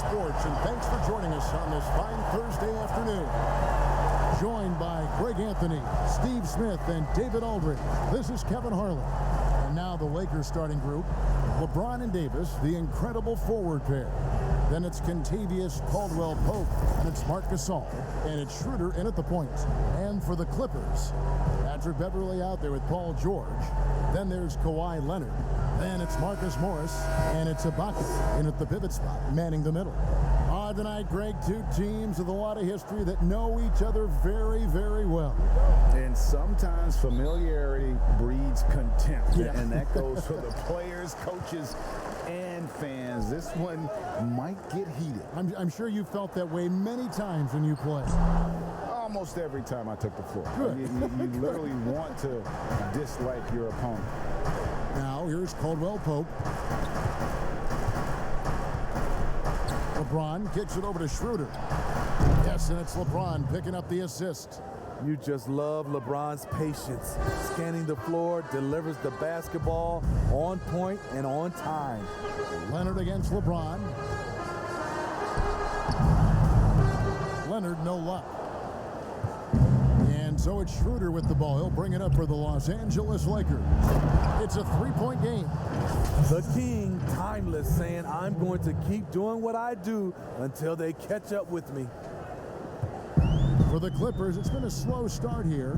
sports, and thanks for joining us on this fine Thursday afternoon. Joined by Greg Anthony, Steve Smith, and David Aldridge, this is Kevin Harlan. And now the Lakers starting group, LeBron and Davis, the incredible forward pair. Then it's Kentavious Caldwell-Pope, and it's Marc Gasol, and it's Schroeder in at the point. And for the Clippers, Patrick Beverley out there with Paul George. Then there's Kawhi Leonard. Then it's Marcus Morris, and it's Ibaka in at the pivot spot, manning the middle. Tonight, Greg, two teams with a lot of history that know each other very, very well. And sometimes familiarity breeds contempt, yeah. And that goes for the players, coaches, and fans. This one might get heated. I'm sure you felt that way many times when you played. Almost every time I took the floor. Good. You literally want to dislike your opponent. Now, here's Caldwell-Pope. LeBron kicks it over to Schroeder. Yes, and it's LeBron picking up the assist. You just love LeBron's patience. Scanning the floor, delivers the basketball on point and on time. Leonard against LeBron. Leonard, no luck. And so it's Schroeder with the ball. He'll bring it up for the Los Angeles Lakers. It's a three-point game. The king, timeless, saying, I'm going to keep doing what I do until they catch up with me. For the Clippers, it's been a slow start here.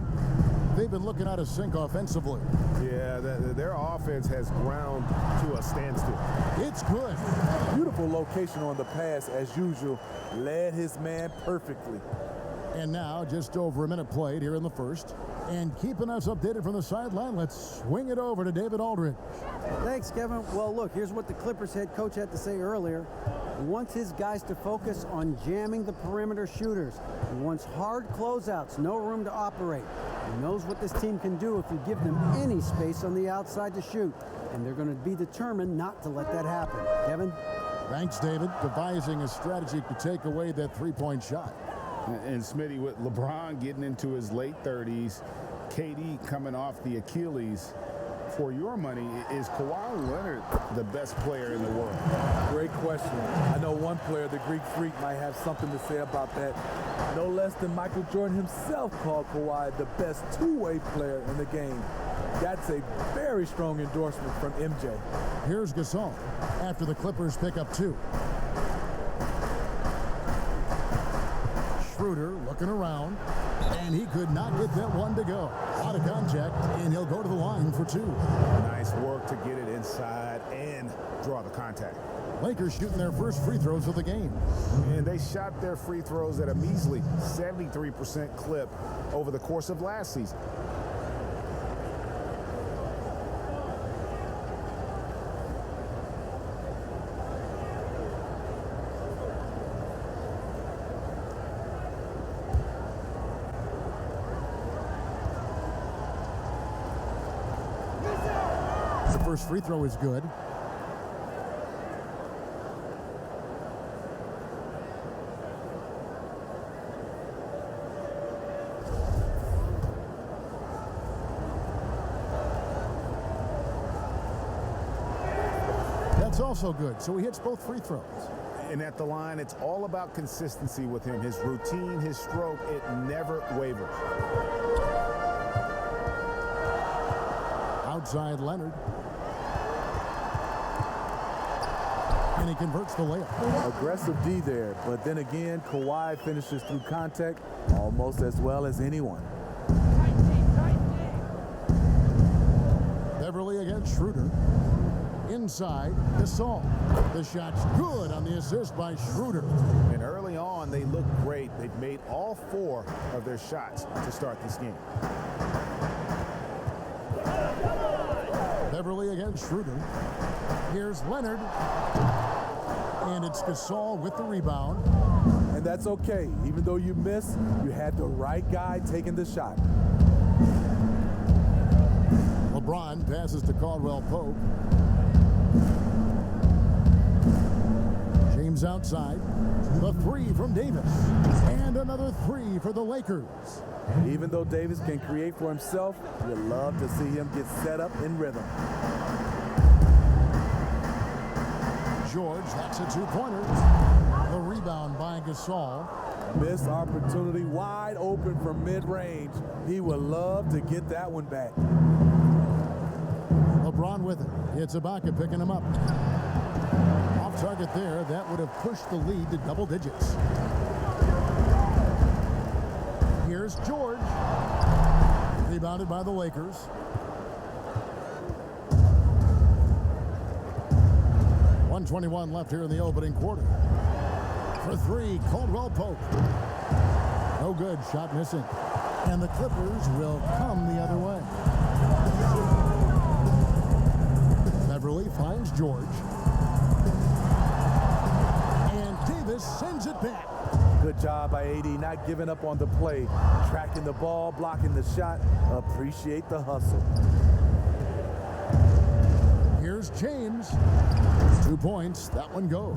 They've been looking out of sync offensively. Yeah, their offense has ground to a standstill. It's good. Beautiful location on the pass, as usual. Led his man perfectly. And now, just over a minute played here in the first. And keeping us updated from the sideline, let's swing it over to David Aldridge. Thanks, Kevin. Well, look, here's what the Clippers head coach had to say earlier. He wants his guys to focus on jamming the perimeter shooters. He wants hard closeouts, no room to operate. He knows what this team can do if you give them any space on the outside to shoot. And they're going to be determined not to let that happen. Kevin? Thanks, David. Devising a strategy to take away that three-point shot. And Smitty, with LeBron getting into his late 30s, KD coming off the Achilles, for your money, is Kawhi Leonard the best player in the world? Great question. I know one player, the Greek Freak, might have something to say about that. No less than Michael Jordan himself called Kawhi the best two-way player in the game. That's a very strong endorsement from MJ. Here's Gasol after the Clippers pick up two. Schroeder looking around, and he could not get that one to go. Out of contact, and he'll go to the line for two. Nice work to get it inside and draw the contact. Lakers shooting their first free throws of the game. And they shot their free throws at a measly 73% clip over the course of last season. The first free throw is good. That's also good. So he hits both free throws. And at the line, it's all about consistency with him. His routine, his stroke, it never wavers. Outside Leonard. And he converts the layup. Aggressive D there, but then again, Kawhi finishes through contact almost as well as anyone. Beverley against Schroeder. Inside, Gasol. The shot's good on the assist by Schroeder. And early on, they look great. They've made all four of their shots to start this game. Beverley against Schroeder. Here's Leonard. And it's Gasol with the rebound. And that's okay. Even though you miss, you had the right guy taking the shot. LeBron passes to Caldwell-Pope. James outside. The three from Davis. And another three for the Lakers. Even though Davis can create for himself, you love to see him get set up in rhythm. George, that's a two-pointer. The rebound by Gasol. Missed opportunity, wide open from mid-range. He would love to get that one back. LeBron with it. It's Ibaka picking him up. Off target there. That would have pushed the lead to double digits. Here's George. Rebounded by the Lakers. .121 left here in the opening quarter. For three, Caldwell Pope. No good, shot missing. And the Clippers will come the other way. Beverly finds George. And Davis sends it back. Good job by AD, not giving up on the play. Tracking the ball, blocking the shot. Appreciate the hustle. Here's James. 2 points. That one goes.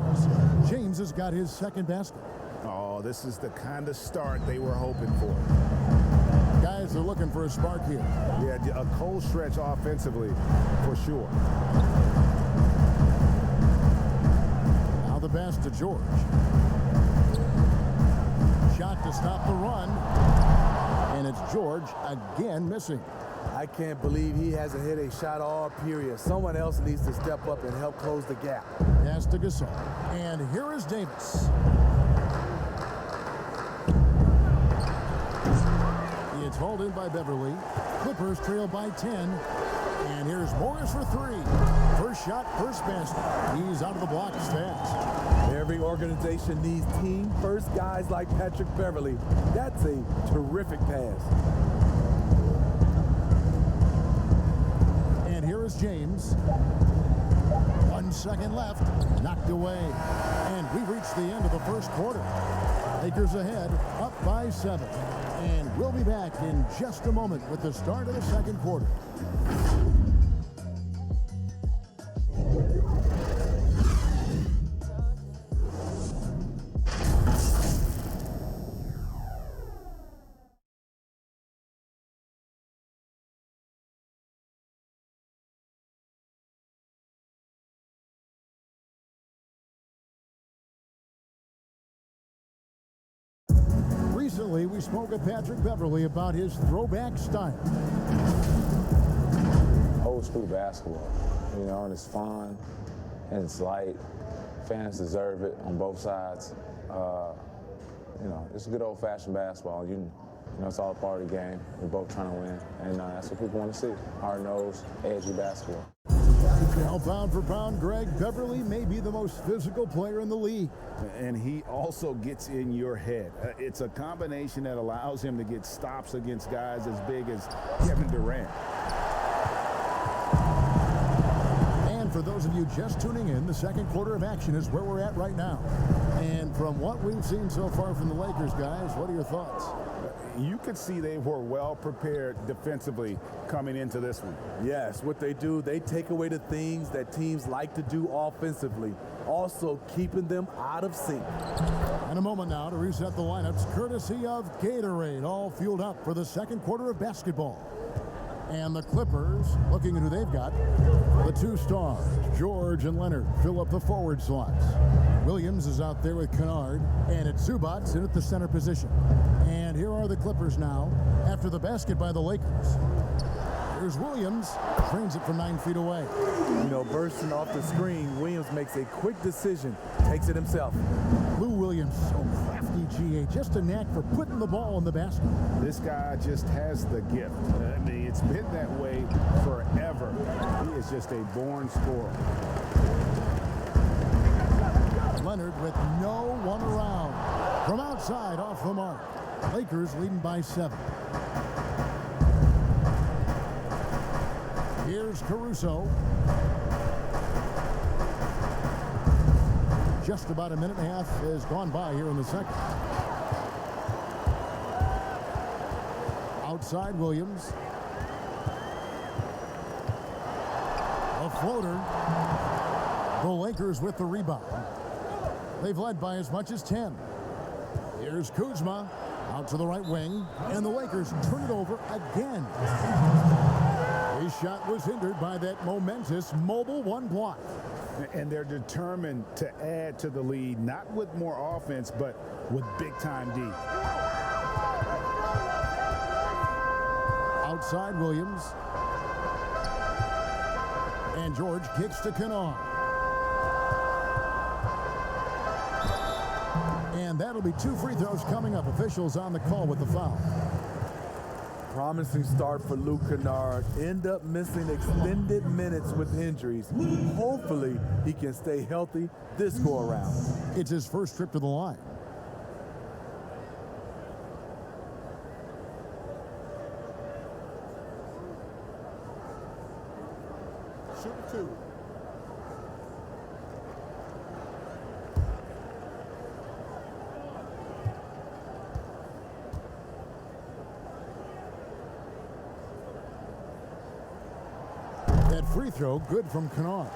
James has got his second basket. Oh, this is the kind of start they were hoping for. Guys are looking for a spark here. Yeah, a cold stretch offensively, for sure. Now the pass to George. Shot to stop the run. And it's George again missing. I can't believe he hasn't hit a shot all period. Someone else needs to step up and help close the gap. Pass to Gasol. And here is Davis. It's hauled in by Beverly. Clippers trail by 10. And here's Morris for three. First shot, first basket. He's out of the blocks fast. Every organization needs team-first guys like Patrick Beverly. That's a terrific pass. And here is James. 1 second left. Knocked away. And we reached the end of the first quarter. Lakers ahead, up by 7. And we'll be back in just a moment with the start of the second quarter. Recently, we spoke with Patrick Beverly about his throwback style. Old school basketball, you know, and it's fun and it's light. Fans deserve it on both sides. You know, it's good old-fashioned basketball. You know, it's all a part of the game. We're both trying to win, and that's what people want to see. Hard-nosed, edgy basketball. Now, pound for pound, Greg, Beverly may be the most physical player in the league. And he also gets in your head. It's a combination that allows him to get stops against guys as big as Kevin Durant. And for those of you just tuning in, the second quarter of action is where we're at right now. And from what we've seen so far from the Lakers, guys, what are your thoughts? You could see they were well prepared defensively coming into this one. Yes, what they do, they take away the things that teams like to do offensively, also keeping them out of sync. And a moment now to reset the lineups, courtesy of Gatorade, all fueled up for the second quarter of basketball. And the Clippers, looking at who they've got, the two stars, George and Leonard, fill up the forward slots. Williams is out there with Kennard, and it's Zubats in at the center position. And here are the Clippers now, after the basket by the Lakers. Here's Williams, trains it from 9 feet away. You know, bursting off the screen, Williams makes a quick decision, takes it himself. Lou Williams, so crafty, GA, just a knack for putting the ball in the basket. This guy just has the gift. I mean, it's been that way forever. He is just a born scorer. Leonard with no one around. From outside, off the mark. Lakers leading by 7. Here's Caruso. Just about a minute and a half has gone by here in the second. Outside Williams. A floater. The Lakers with the rebound. They've led by as much as 10. Here's Kuzma out to the right wing, and the Lakers turn it over again. His shot was hindered by that momentous mobile one block. And they're determined to add to the lead, not with more offense, but with big-time D. Outside Williams. And George kicks to Kennard. And that'll be 2 free throws coming up. Officials on the call with the foul. Promising start for Luke Kennard. End up missing extended minutes with injuries. Hopefully, he can stay healthy this go-around. It's his first trip to the line. Shooter 2. That free throw, good from Kennard.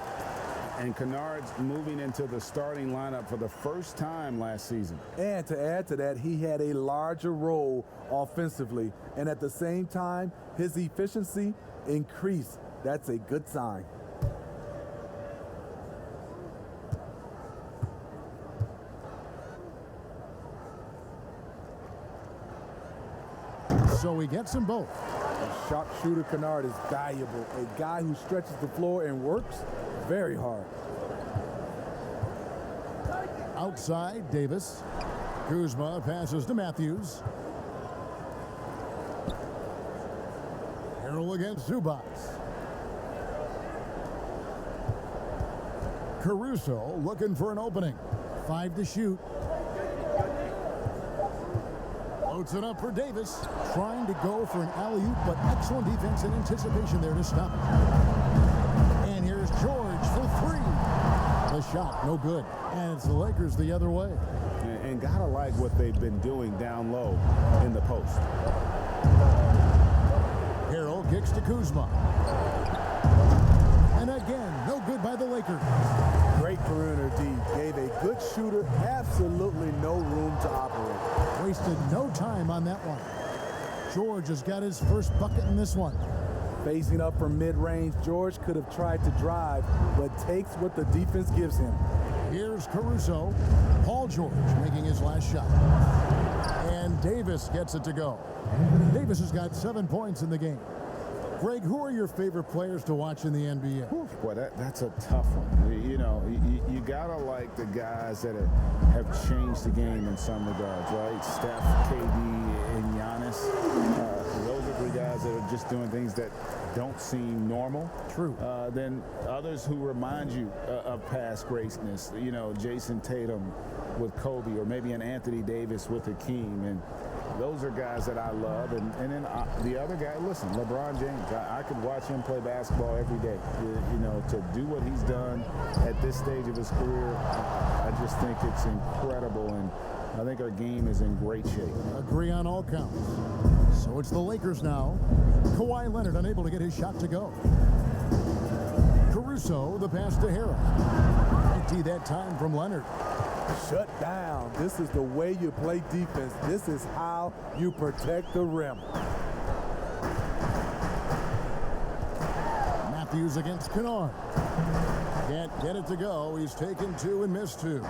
And Kennard's moving into the starting lineup for the first time last season. And to add to that, he had a larger role offensively. And at the same time, his efficiency increased. That's a good sign. So he gets them both. Sharpshooter Kennard is valuable. A guy who stretches the floor and works very hard. Outside, Davis. Kuzma passes to Matthews. Harrell against Zubats. Caruso looking for an opening. 5 to shoot. Loads it up for Davis. Trying to go for an alley-oop, but excellent defense and anticipation there to stop it. And here's George for 3. The shot, no good. And it's the Lakers the other way. And gotta like what they've been doing down low in the post. Harrell kicks to Kuzma. And again, no good by the Lakers. Great perimeter D. Gave a good shooter absolutely no room to operate. Wasted no time on that one. George has got his first bucket in this one. Facing up from mid-range, George could have tried to drive, but takes what the defense gives him. Here's Caruso. Paul George making his last shot. And Davis gets it to go. Davis has got 7 points in the game. Greg, who are your favorite players to watch in the NBA? Boy, that's a tough one. You know, you gotta like the guys that have changed the game in some regards, right? Steph, KD, and Giannis. Those are 3 guys that are just doing things that don't seem normal. True. Then others who remind you of past greatness. You know, Jason Tatum with Kobe, or maybe an Anthony Davis with Hakeem. And those are guys that I love. And then the other guy, listen, LeBron James. I could watch him play basketball every day. You know, to do what he's done at this stage of his career, I just think it's incredible. And I think our game is in great shape. Agree on all counts. So it's the Lakers now. Kawhi Leonard unable to get his shot to go. Caruso, the pass to Harrell. Empty that time from Leonard. Shut down. This is the way you play defense. This is how you protect the rim. Matthews against Kennard. Can't get it to go. He's taken 2 and missed 2.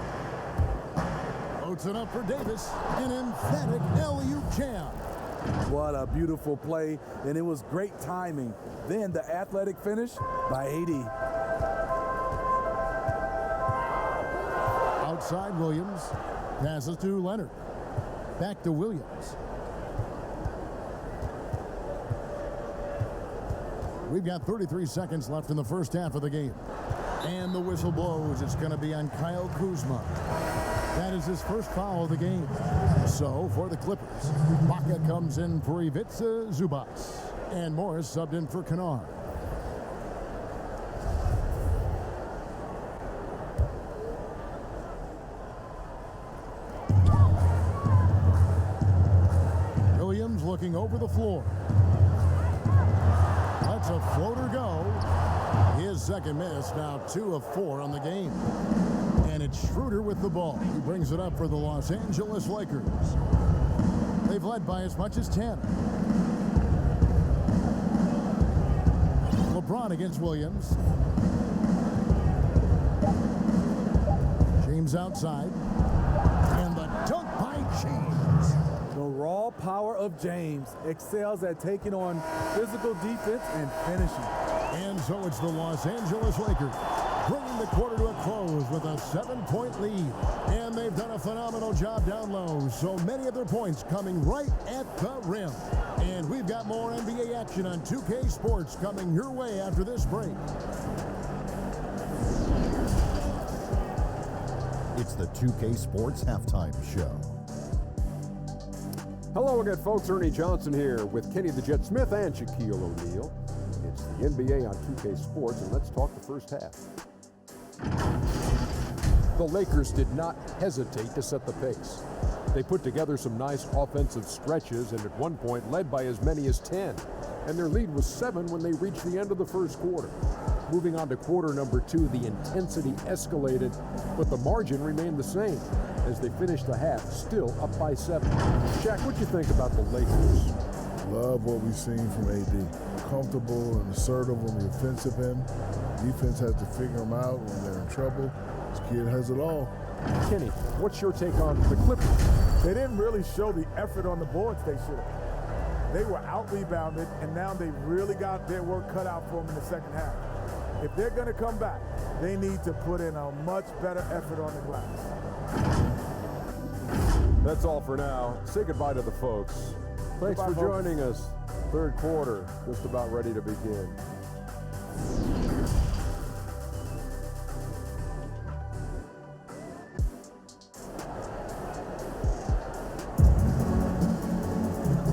Loads it up for Davis. An emphatic alley-oop jam. What a beautiful play, and it was great timing. Then the athletic finish by AD. Outside Williams. Passes to Leonard. Back to Williams. We've got 33 seconds left in the first half of the game. And the whistle blows. It's going to be on Kyle Kuzma. That is his first foul of the game. So for the Clippers, Baca comes in for Ivica Zubats. And Morris subbed in for Kennard. Williams looking over the floor. That's a floater go. His second miss, now 2 of 4 on the game. And it's Schroeder with the ball. He brings it up for the Los Angeles Lakers. They've led by as much as 10. LeBron against Williams. James outside. And the dunk by James. The raw power of James excels at taking on physical defense and finishing. And so it's the Los Angeles Lakers bringing the quarter to a close with a 7-point lead. And they've done a phenomenal job down low. So many of their points coming right at the rim. And we've got more NBA action on 2K Sports coming your way after this break. It's the 2K Sports Halftime Show. Hello again, folks. Ernie Johnson here with Kenny the Jet Smith and Shaquille O'Neal. It's the NBA on 2K Sports, and let's talk the first half. The Lakers did not hesitate to set the pace. They put together some nice offensive stretches and at one point led by as many as 10. And their lead was 7 when they reached the end of the first quarter. Moving on to quarter number 2, the intensity escalated, but the margin remained the same as they finished the half still up by 7. Shaq, what do you think about the Lakers? Love what we've seen from AD. Comfortable and assertive on the offensive end. Defense has to figure them out when they're in trouble. This kid has it all. Kenny, what's your take on the Clippers? They didn't really show the effort on the boards they should have. They were out-rebounded, and now they really got their work cut out for them in the second half. If they're going to come back, they need to put in a much better effort on the glass. That's all for now. Say goodbye to the folks. Thanks for joining us. Third quarter, just about ready to begin.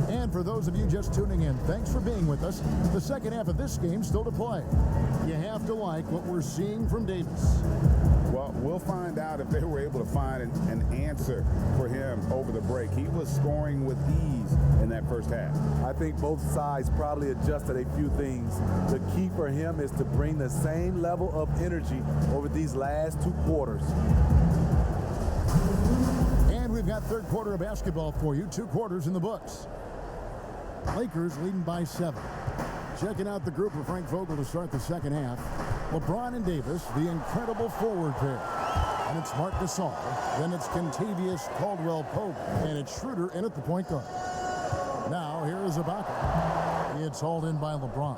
And for those of you just tuning in, thanks for being with us. The second half of this game still to play. You have to like what we're seeing from Davis. Well, we'll find out if they were able to find an answer for him over the break. He was scoring with ease in that first half. I think both sides probably adjusted a few things. The key for him is to bring the same level of energy over these last 2 quarters. And we've got third quarter of basketball for you. 2 quarters in the books. Lakers leading by 7. Checking out the group for Frank Vogel to start the second half. LeBron and Davis, the incredible forward pair. And it's Marc Gasol. Then it's Kentavious Caldwell-Pope. And it's Schroeder in at the point guard. Now, here is Ibaka. It's hauled in by LeBron.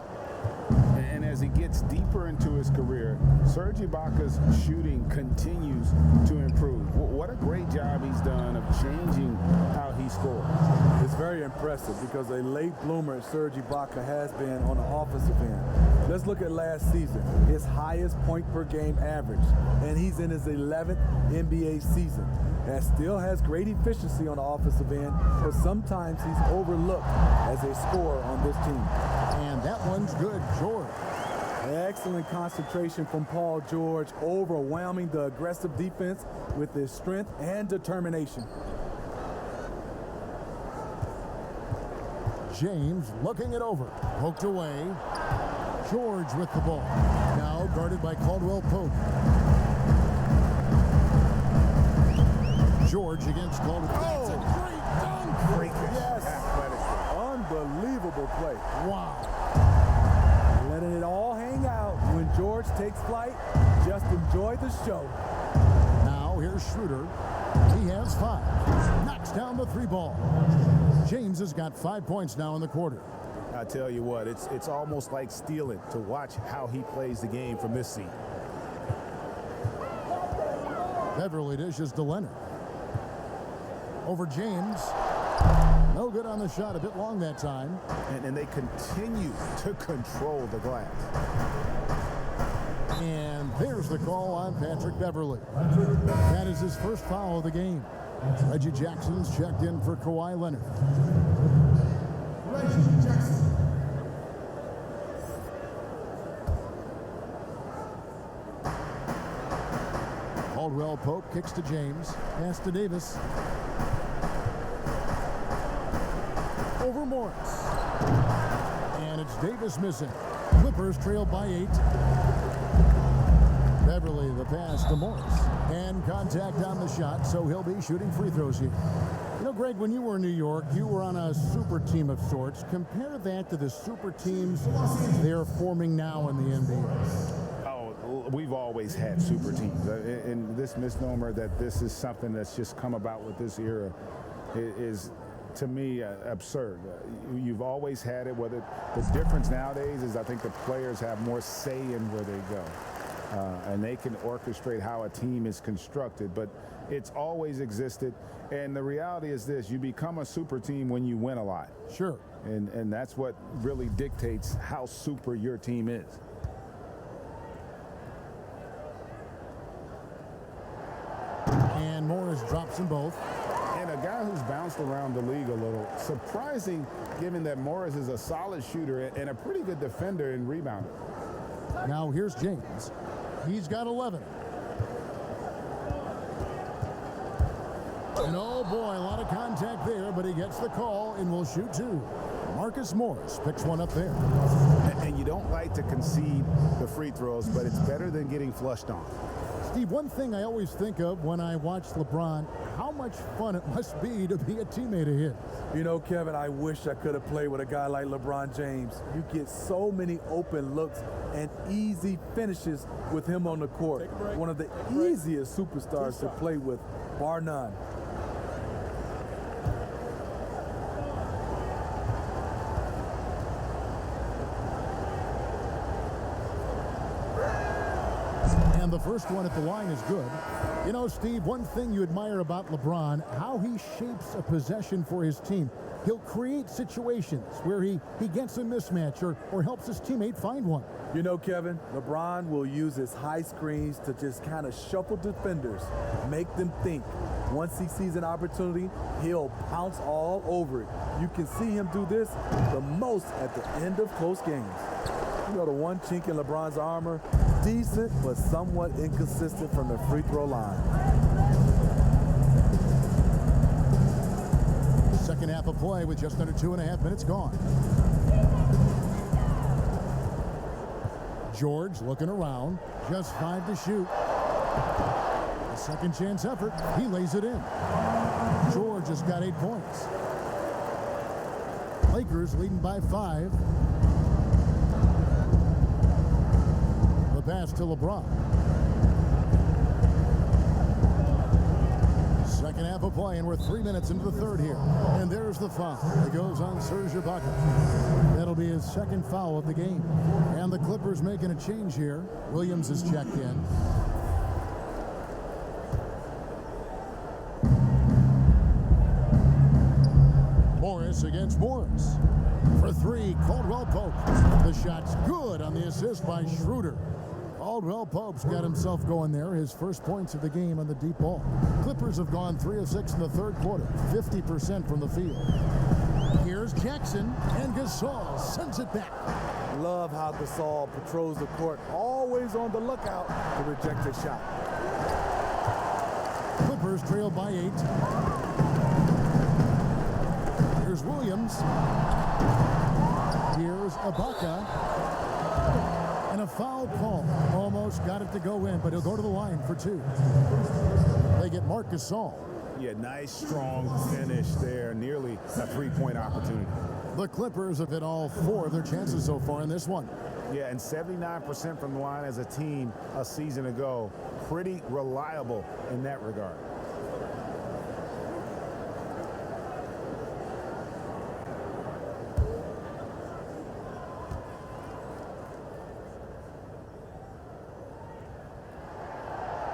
And as he gets deeper into his career, Serge Ibaka's shooting continues to improve. What a great job he's done of changing how he scores. It's very impressive because a late bloomer Serge Ibaka has been on the offensive end. Let's look at last season, his highest point per game average, and he's in his 11th NBA season. And still has great efficiency on the offensive end, but sometimes he's overlooked as a scorer on this team. And that one's good, George. Excellent concentration from Paul George, overwhelming the aggressive defense with his strength and determination. James looking it over. Poked away. George with the ball. Now guarded by Caldwell-Pope. George against Caldwell. That's a great dunk. Great. Yes. Unbelievable play. Wow. Letting it all hang out when George takes flight. Just enjoy the show. Now here's Schroeder. He has 5. Knocks down the 3 ball. James has got 5 points now in the quarter. I tell you what, it's almost like stealing to watch how he plays the game from this seat. Beverly dishes to Leonard. Over James. No good on the shot. A bit long that time. And they continue to control the glass. And there's the call on Patrick Beverly. That is his first foul of the game. Reggie Jackson's checked in for Kawhi Leonard. Reggie Jackson. Caldwell-Pope kicks to James. Pass to Davis. Over Morris. And it's Davis missing. Clippers trail by 8. Beverly the pass to Morris. And contact on the shot, so he'll be shooting free throws here. You know, Greg, when you were in New York, you were on a super team of sorts. Compare that to the super teams they're forming now in the NBA. Oh, we've always had super teams. And this misnomer that this is something that's just come about with this era is to me, absurd. You've always had it. Whether the difference nowadays is I think the players have more say in where they go. And they can orchestrate how a team is constructed. But it's always existed. And the reality is this. You become a super team when you win a lot. Sure. And that's what really dictates how super your team is. And Morris drops them both. And a guy who's bounced around the league a little, surprising given that Morris is a solid shooter and a pretty good defender and rebounder. Now here's James. He's got 11. And oh boy, a lot of contact there, but he gets the call and will shoot two. Marcus Morris picks one up there. And you don't like to concede the free throws, but it's better than getting flushed on. Steve, one thing I always think of when I watch LeBron, how much fun it must be to be a teammate of his. You know, Kevin, I wish I could have played with a guy like LeBron James. You get so many open looks and easy finishes with him on the court. One of the easiest superstars to play with, bar none. And the first one at the line is good. You know, Steve, one thing you admire about LeBron, how he shapes a possession for his team. He'll create situations where he gets a mismatch or helps his teammate find one. You know, Kevin, LeBron will use his high screens to just kind of shuffle defenders, make them think. Once he sees an opportunity, he'll pounce all over it. You can see him do this the most at the end of close games. You know, the one chink in LeBron's armor, decent but somewhat inconsistent from the free throw line. Second half of play with just under 2.5 minutes gone. George looking around, just 5 to shoot. A second chance effort, he lays it in. George has got 8 points. Lakers leading by 5. The pass to LeBron. Second half of play, and we're 3 minutes into the third here. And there's the foul. It goes on Serge Ibaka. That'll be his second foul of the game. And the Clippers making a change here. Williams is checked in. Morris against Morris. For 3, Caldwell Pope. The shot's good on the assist by Schroeder. Caldwell Pope's got himself going there. His first points of the game on the deep ball. Clippers have gone 3 of 6 in the third quarter. 50% from the field. Here's Jackson, and Gasol sends it back. Love how Gasol patrols the court, always on the lookout to reject a shot. Clippers trail by 8. Here's Williams. Here's Ibaka. And a foul call. Almost got it to go in, but he'll go to the line for 2. They get Marc Gasol. Yeah, nice, strong finish there. Nearly a three-point opportunity. The Clippers have hit all 4 of their chances so far in this one. Yeah, and 79% from the line as a team a season ago. Pretty reliable in that regard.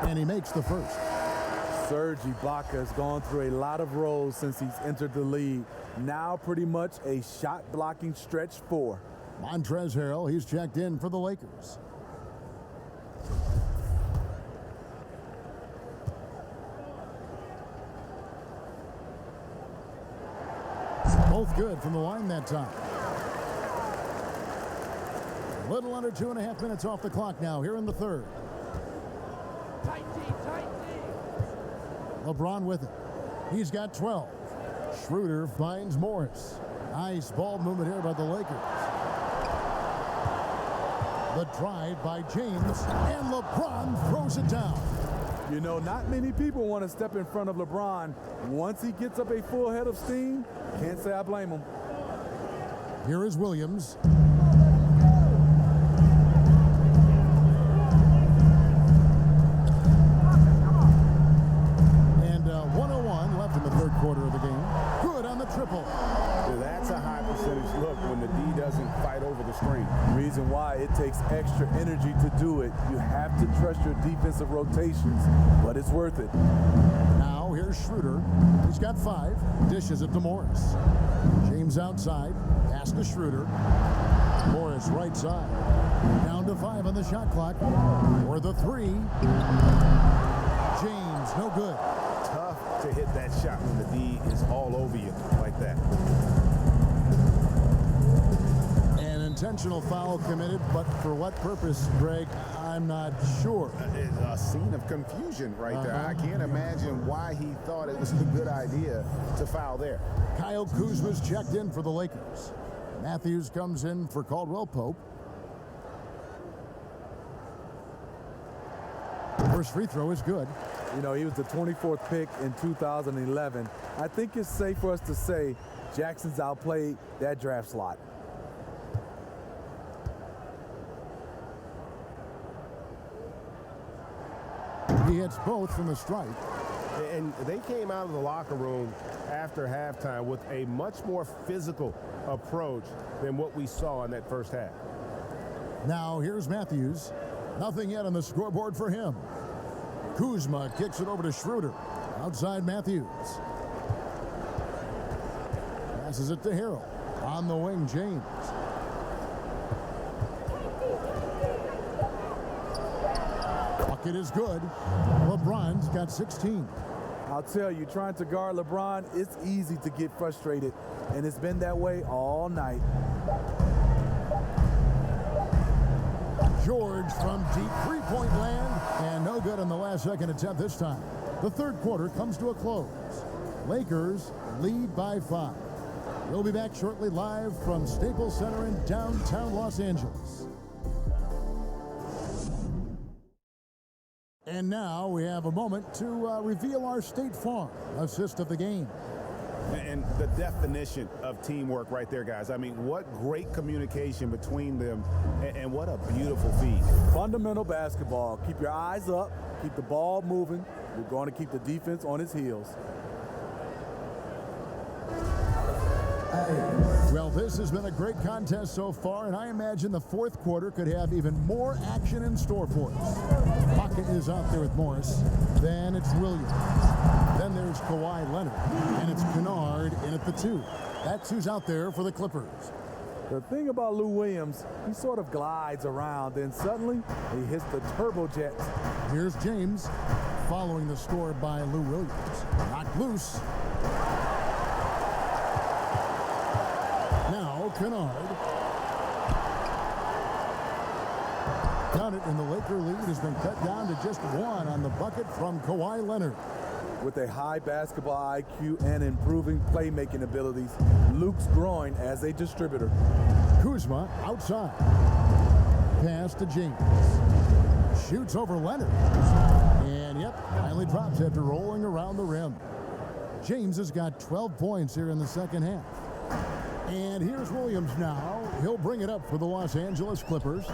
And he makes the first. Serge Ibaka has gone through a lot of roles since he's entered the league. Now pretty much a shot-blocking stretch 4. Montrezl Harrell, he's checked in for the Lakers. Both good from the line that time. A little under 2.5 minutes off the clock now here in the third. LeBron with it. He's got 12. Schroeder finds Morris. Nice ball movement here by the Lakers. The drive by James, and LeBron throws it down. You know, not many people want to step in front of LeBron. Once he gets up a full head of steam, can't say I blame him. Here is Williams. takes extra energy to do it. You have to trust your defensive rotations, but it's worth it. Now here's Schroeder. He's got 5. Dishes it to Morris. James outside. Pass to Schroeder. Morris right side. Down to 5 on the shot clock. For the 3. James, no good. Tough to hit that shot when the D is all over you like that. An intentional foul committed, but for what purpose, Greg? I'm not sure. A scene of confusion right there. I can't imagine why he thought it was a good idea to foul there. Kyle Kuzma's checked in for the Lakers. Matthews comes in for Caldwell Pope. First free throw is good. You know, he was the 24th pick in 2011. I think it's safe for us to say Jackson's outplayed that draft slot. He hits both from the stripe. And they came out of the locker room after halftime with a much more physical approach than what we saw in that first half. Now here's Matthews. Nothing yet on the scoreboard for him. Kuzma kicks it over to Schroeder. Outside Matthews. Passes it to Harrell. On the wing, James. Bucket is good. LeBron's got 16. I'll tell you, trying to guard LeBron, it's easy to get frustrated, and it's been that way all night. George from deep three-point land, and no good on the last second attempt this time. The third quarter comes to a close. Lakers lead by 5. We'll be back shortly live from Staples Center in downtown Los Angeles. And now we have a moment to reveal our State Farm assist of the game. And the definition of teamwork right there, guys. I mean, what great communication between them, and what a beautiful feed. Fundamental basketball. Keep your eyes up. Keep the ball moving. We're going to keep the defense on its heels. Well, this has been a great contest so far, and I imagine the fourth quarter could have even more action in store for us. Pocket is out there with Morris. Then it's Williams. Then there's Kawhi Leonard. And it's Kennard in at the 2. That's who's out there for the Clippers. The thing about Lou Williams, he sort of glides around, then suddenly he hits the turbojet. Here's James following the score by Lou Williams. Knocked loose. Now Kennard. Got it, and the Laker lead has been cut down to just 1 on the bucket from Kawhi Leonard. With a high basketball IQ and improving playmaking abilities, Luke's growing as a distributor. Kuzma outside. Pass to James. Shoots over Leonard. And yep, finally drops after rolling around the rim. James has got 12 points here in the second half. And here's Williams now. He'll bring it up for the Los Angeles Clippers.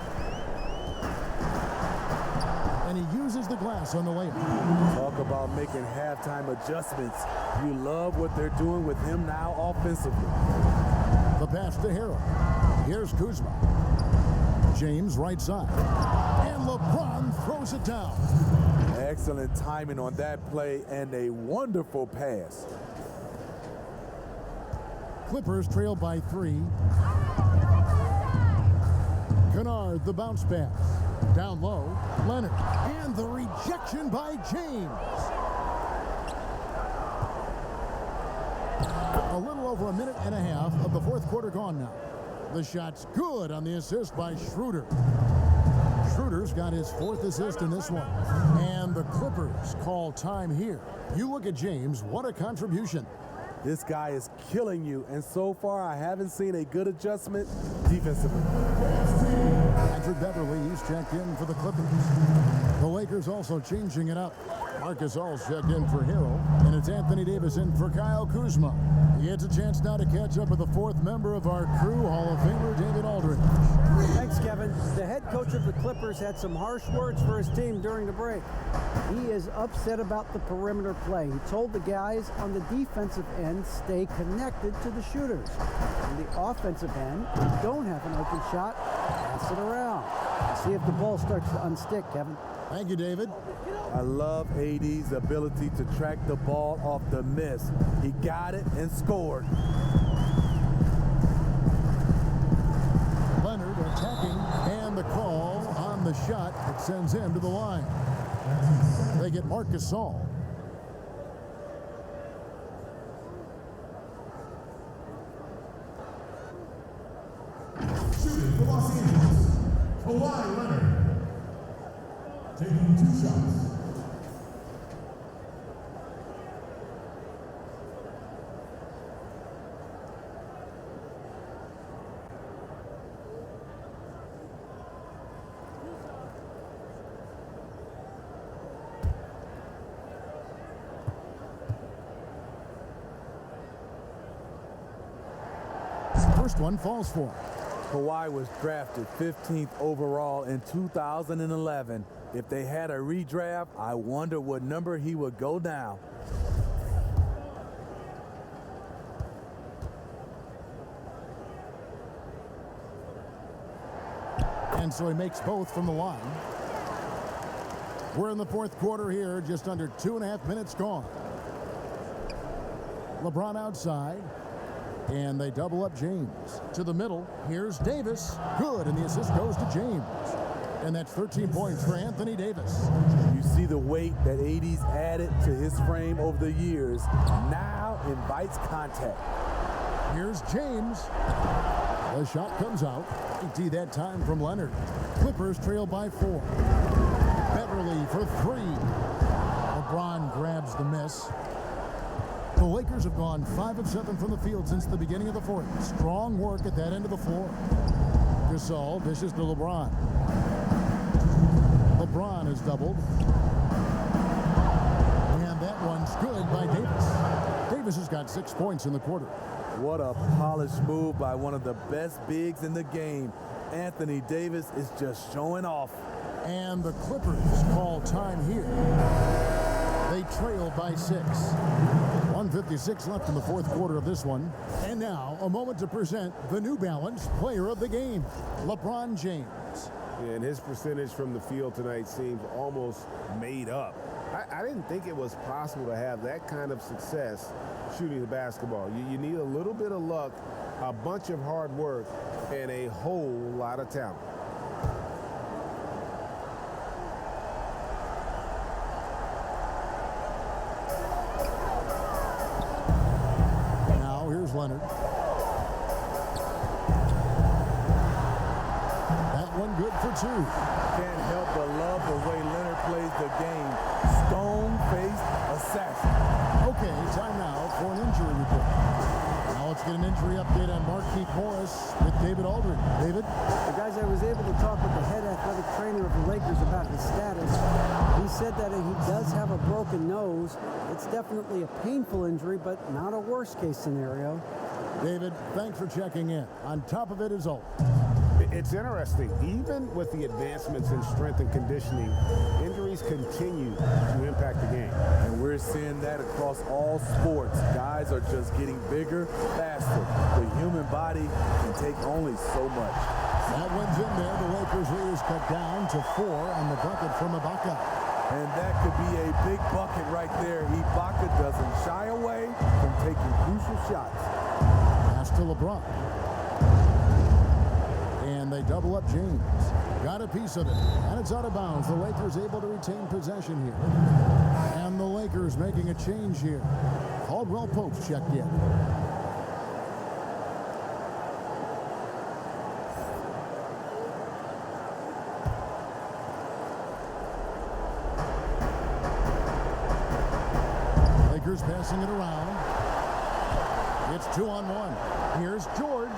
And he uses the glass on the layup. Talk about making halftime adjustments. You love what they're doing with him now offensively. The pass to Harrell. Here's Kuzma. James right side. And LeBron throws it down. Excellent timing on that play and a wonderful pass. Clippers trail by 3. Kennard, the bounce pass. Down low, Leonard. And the rejection by James. A little over a minute and a half of the fourth quarter gone now. The shot's good on the assist by Schroeder. Schroeder's got his 4th assist in this one. And the Clippers call time here. You look at James, what a contribution. This guy is killing you, and so far I haven't seen a good adjustment defensively. Patrick Beverly, he's checked in for the Clippers. The Lakers also changing it up. Marcus All's checked in for Harrell, and it's Anthony Davis in for Kyle Kuzma. He gets a chance now to catch up with the fourth member of our crew, Hall of Famer David Aldridge. Thanks, Kevin. The head coach of the Clippers had some harsh words for his team during the break. He is upset about the perimeter play. He told the guys on the defensive end, stay connected to the shooters. On the offensive end, if you don't have an open shot, pass it around. See if the ball starts to unstick, Kevin. Thank you, David. I love AD's ability to track the ball off the miss. He got it and scored. Leonard attacking, and the call on the shot that sends him to the line. They get Marcus All. Shooting for Los Angeles, Kawhi Leonard. Taking 2 shots. First one falls for him. Kawhi was drafted 15th overall in 2011. If they had a redraft, I wonder what number he would go down. And so he makes both from the line. We're in the fourth quarter here, just under 2.5 minutes gone. LeBron outside, and they double up James. To the middle, here's Davis. Good, and the assist goes to James. And that's 13 points for Anthony Davis. You see the weight that AD's added to his frame over the years. Now invites contact. Here's James. The shot comes out. 80 that time from Leonard. Clippers trail by 4. Beverly for 3. LeBron grabs the miss. The Lakers have gone 5 of 7 from the field since the beginning of the fourth. Strong work at that end of the floor. Gasol dishes to LeBron. LeBron is doubled. And that one's good by Davis. Davis has got 6 points in the quarter. What a polished move by one of the best bigs in the game. Anthony Davis is just showing off. And the Clippers call time here. They trail by 6. 1:56 left in the fourth quarter of this one. And now, a moment to present the New Balance Player of the Game, LeBron James. And his percentage from the field tonight seems almost made up. I didn't think it was possible to have that kind of success shooting the basketball. You need a little bit of luck, a bunch of hard work, and a whole lot of talent. Now, here's Leonard. That one good for 2. Can't help but love the way Leonard plays the game. Stone-faced assassin. Okay, time now for an injury report. Now let's get an injury update on Marquise Morris with David Aldridge. David? The guys, I was able to talk with the head athletic trainer of the Lakers about his status. He said that he does have a broken nose. It's definitely a painful injury, but not a worst-case scenario. David, thanks for checking in. On top of it is all. It's interesting. Even with the advancements in strength and conditioning, injuries continue to impact the game. And we're seeing that across all sports. Guys are just getting bigger, faster. The human body can take only so much. That one's in there. The Lakers lead is cut down to 4 on the bucket from Ibaka. And that could be a big bucket right there. Ibaka doesn't shy away from taking crucial shots. Pass to LeBron. And they double up James. Got a piece of it. And it's out of bounds. The Lakers able to retain possession here. And the Lakers making a change here. Caldwell Pope checked in. Lakers passing it around. It's 2-on-1. Here's George.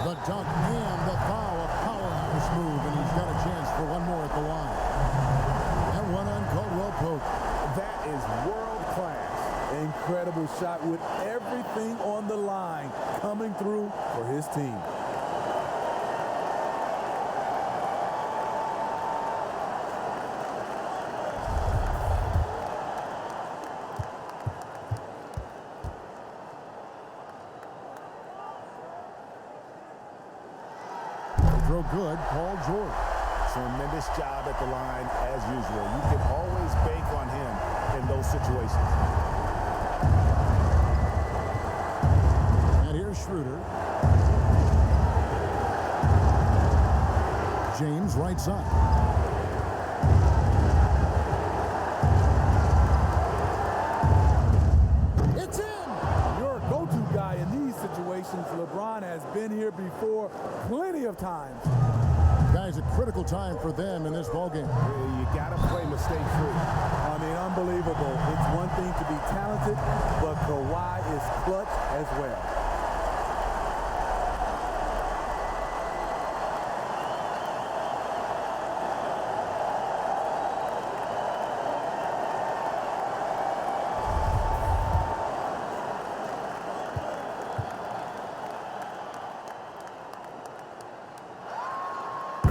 The dunk and the foul. A powerhouse move, and he's got a chance for one more at the line. That one Pope. That is world class. Incredible shot with everything on the line coming through for his team. Throw good, Paul George. Tremendous job at the line as usual. You can always bank on him in those situations. And here's Schroeder. James right side. It's in! Your go-to guy in these situations, LeBron has been here before plenty of times. Guys, a critical time for them in this ballgame. You got to play mistake-free. I mean, unbelievable. It's one thing to be talented, but Kawhi is clutch as well.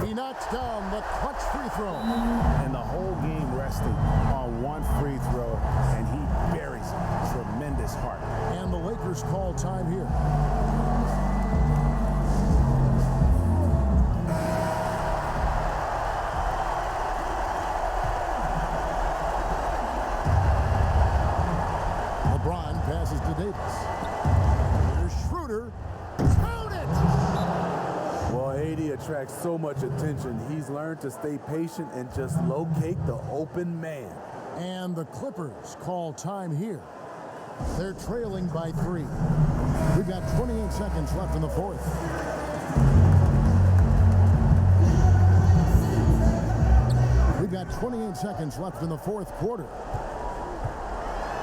He knocks down the clutch free throw. And the whole game resting on one free throw, and he buries it. Tremendous heart. And the Lakers call time here. LeBron passes to Davis. Here's Schroeder. Count it! Well, AD attracts so much attention. He's learned to stay patient and just locate the open man. And the Clippers call time here. They're trailing by 3. We've got 28 seconds left in the fourth. We've got 28 seconds left in the fourth quarter.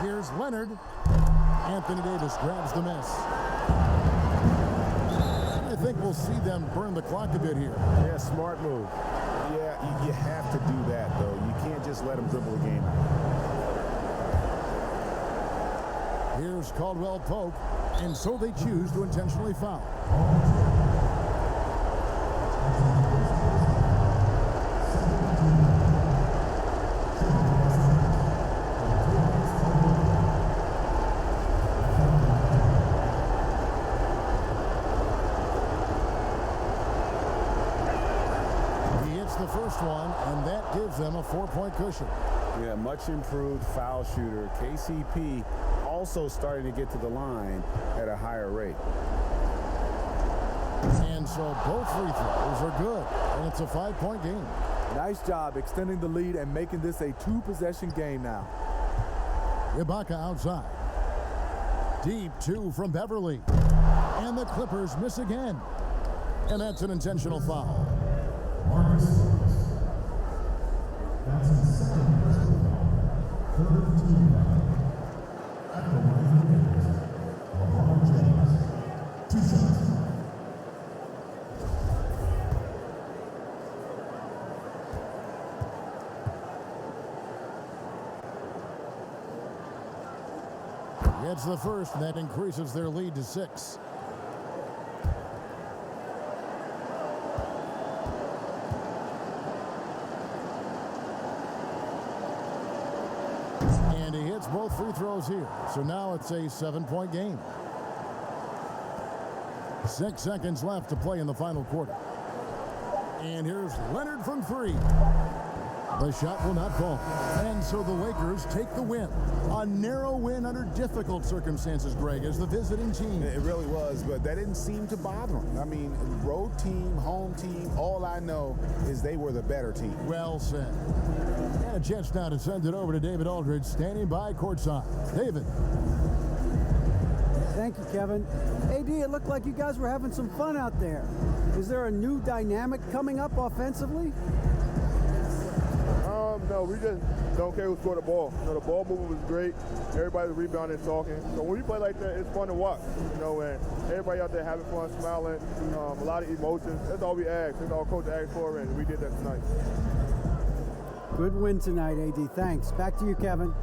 Here's Leonard. Anthony Davis grabs the miss. I think we'll see them burn the clock a bit here. Yeah, smart move. Yeah, you have to do that, though. You can't just let him dribble the game out. Here's Caldwell Pope, and so they choose to intentionally foul. He hits the first one, and that gives them a 4-point cushion. Yeah, much improved foul shooter. KCP also starting to get to the line at a higher rate. And so both free throws are good, and it's a 5-point game. Nice job extending the lead and making this a 2-possession game now. Ibaka outside. Deep 2 from Beverly. And the Clippers miss again. And that's an intentional foul. Marcus Smart. That's the second personal foul. Third team foul. At the line of the Lakers, LeBron James. 2 shots. Gets the first, and that increases their lead to 6. And he hits both free throws here. So now it's a 7-point game. 6 seconds left to play in the final quarter. And here's Leonard from 3. The shot will not fall. And so the Lakers take the win. A narrow win under difficult circumstances, Greg, as the visiting team. It really was, but that didn't seem to bother them. I mean, road team, home team, all I know is they were the better team. Well said. And a chance now to send it over to David Aldridge, standing by courtside. David. Thank you, Kevin. AD, it looked like you guys were having some fun out there. Is there a new dynamic coming up offensively? No, we just don't care who scored the ball. You know, the ball movement was great. Everybody's rebounding and talking. So when we play like that, it's fun to watch. You know, and everybody out there having fun, smiling, a lot of emotions. That's all we asked. That's all Coach asked for, and we did that tonight. Good win tonight, AD. Thanks. Back to you, Kevin.